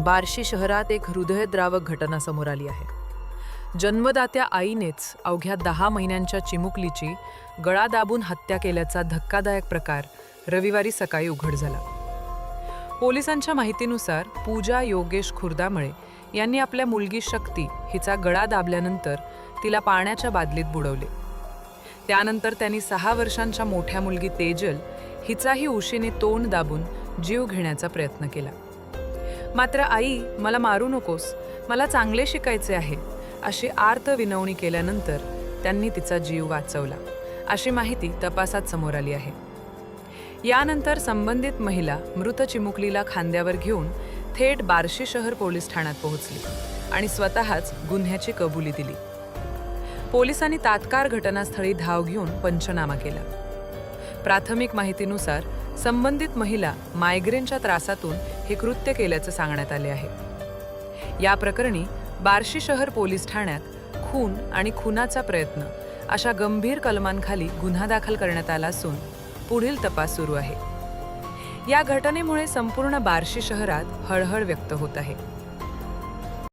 बार्शी शहरात एक हृदयद्रावक घटना समोर आली आहे। जन्मदात्या आईनेच अवघ्या 10 महिन्यांच्या चिमुकलीची गळा दाबून हत्या केल्याचा धक्कादायक प्रकार रविवारी सकाळी उघड झाला। पोलिसांच्या माहितीनुसार पूजा योगेश खुर्दामळे यांनी आपल्या मुलगी शक्ती हिचा गळा दाबल्यानंतर तिला पाण्याच्या बादलीत बुडवले। त्यानंतर त्यांनी 6 वर्षांच्या मोठ्या मुलगी तेजल हिचाही उशीने तोंड दाबून जीव घेण्याचा प्रयत्न केला। मात्र आई, मला मारू नकोस, मला चांगले शिकायचे आहे, अशी आर्त विनवणी केल्यानंतर त्यांनी तिचा जीव वाचवला, अशी माहिती तपासात समोर आली आहे। यानंतर संबंधित महिला मृत चिमुकलीला खांद्यावर घेऊन थेट बार्शी शहर पोलीस ठाण्यात पोहोचली आणि स्वतःच गुन्ह्याची कबुली दिली। पोलिसांनी तात्काळ घटनास्थळी धाव घेऊन पंचनामा केला। प्राथमिक माहितीनुसार संबंधित महिला मायग्रेनच्या त्रासातून हे कृत्य केल्याचं सांगण्यात आले आहे। या प्रकरणी बार्शी शहर पोलीस ठाण्यात खून आणि खुनाचा प्रयत्न अशा गंभीर कलमांखाली गुन्हा दाखल करण्यात आला असून पुढील तपास सुरू आहे। या घटनेमुळे संपूर्ण बार्शी शहरात हळहळ व्यक्त होत आहे।